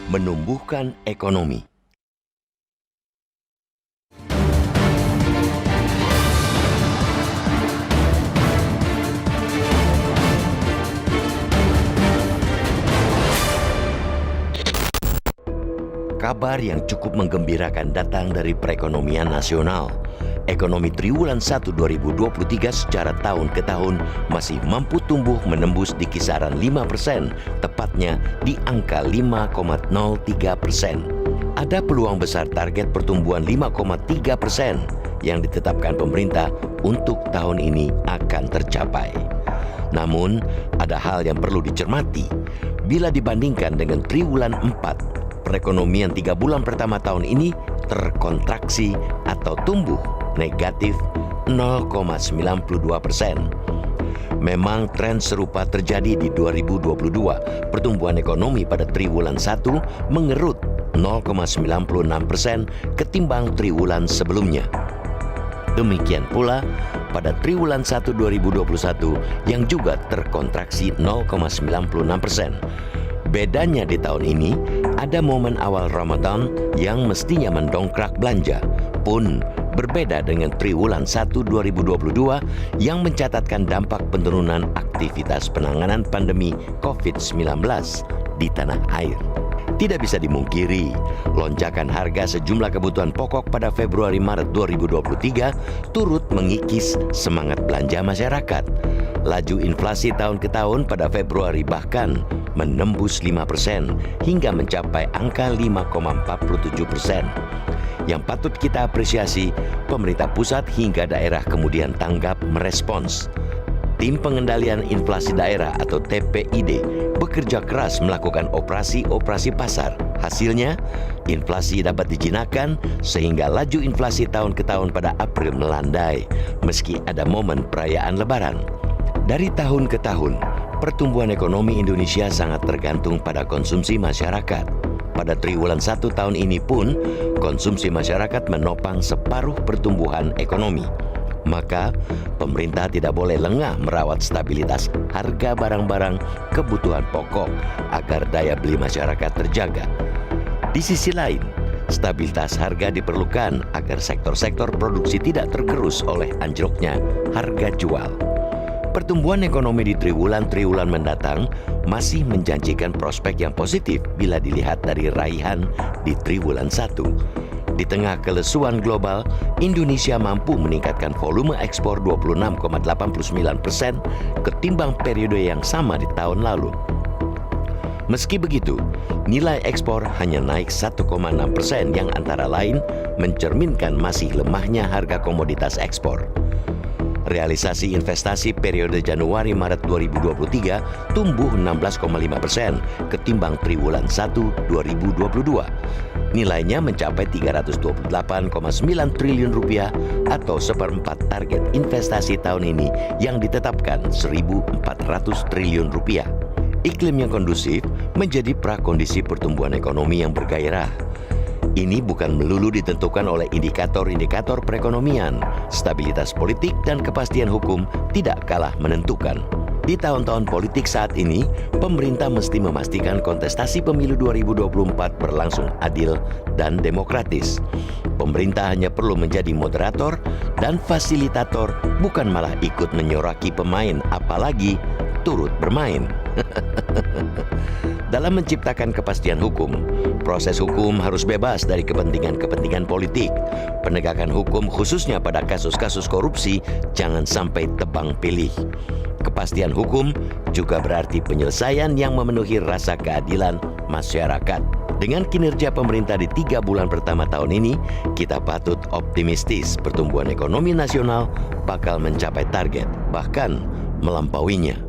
menumbuhkan ekonomi. Kabar yang cukup menggembirakan datang dari perekonomian nasional. Ekonomi triwulan 1 2023 secara tahun ke tahun masih mampu tumbuh menembus di kisaran 5%, tepatnya di angka 5,03%. Ada peluang besar target pertumbuhan 5,3% yang ditetapkan pemerintah untuk tahun ini akan tercapai. Namun, ada hal yang perlu dicermati. Bila dibandingkan dengan triwulan 4, perekonomian 3 bulan pertama tahun ini terkontraksi atau tumbuh negatif 0,92%. Memang tren serupa terjadi di 2022. Pertumbuhan ekonomi pada triwulan 1 mengerut 0,96% ketimbang triwulan sebelumnya. Demikian pula pada triwulan 1 2021 yang juga terkontraksi 0,96%. Bedanya di tahun ini, ada momen awal Ramadan yang mestinya mendongkrak belanja, pun berbeda dengan triwulan 1 2022 yang mencatatkan dampak penurunan aktivitas penanganan pandemi COVID-19 di tanah air. Tidak bisa dimungkiri, lonjakan harga sejumlah kebutuhan pokok pada Februari-Maret 2023 turut mengikis semangat belanja masyarakat. Laju inflasi tahun ke tahun pada Februari bahkan menembus 5% hingga mencapai angka 5,47%. Yang patut kita apresiasi, pemerintah pusat hingga daerah kemudian tanggap merespons. Tim Pengendalian Inflasi Daerah atau TPID bekerja keras melakukan operasi-operasi pasar. Hasilnya, inflasi dapat dijinakkan sehingga laju inflasi tahun ke tahun pada April melandai meski ada momen perayaan Lebaran. Dari tahun ke tahun, pertumbuhan ekonomi Indonesia sangat tergantung pada konsumsi masyarakat. Pada triwulan 1 tahun ini pun, konsumsi masyarakat menopang separuh pertumbuhan ekonomi. Maka, pemerintah tidak boleh lengah merawat stabilitas harga barang-barang kebutuhan pokok agar daya beli masyarakat terjaga. Di sisi lain, stabilitas harga diperlukan agar sektor-sektor produksi tidak tergerus oleh anjloknya harga jual. Pertumbuhan ekonomi di triwulan-triwulan mendatang masih menjanjikan prospek yang positif bila dilihat dari raihan di triwulan 1. Di tengah kelesuan global, Indonesia mampu meningkatkan volume ekspor 26,89% ketimbang periode yang sama di tahun lalu. Meski begitu, nilai ekspor hanya naik 1,6% yang antara lain mencerminkan masih lemahnya harga komoditas ekspor. Realisasi investasi periode Januari-Maret 2023 tumbuh 16,5% ketimbang triwulan 1 2022. Nilainya mencapai 328,9 triliun rupiah atau seperempat target investasi tahun ini yang ditetapkan 1.400 triliun rupiah. Iklim yang kondusif menjadi prakondisi pertumbuhan ekonomi yang bergairah. Ini bukan melulu ditentukan oleh indikator-indikator perekonomian. Stabilitas politik dan kepastian hukum tidak kalah menentukan. Di tahun-tahun politik saat ini, pemerintah mesti memastikan kontestasi pemilu 2024 berlangsung adil dan demokratis. Pemerintah hanya perlu menjadi moderator dan fasilitator, bukan malah ikut menyoraki pemain, apalagi turut bermain. Dalam menciptakan kepastian hukum, proses hukum harus bebas dari kepentingan-kepentingan politik. Penegakan hukum khususnya pada kasus-kasus korupsi jangan sampai tebang pilih. Kepastian hukum juga berarti penyelesaian yang memenuhi rasa keadilan masyarakat. Dengan kinerja pemerintah di 3 bulan pertama tahun ini, kita patut optimistis pertumbuhan ekonomi nasional bakal mencapai target, bahkan melampauinya.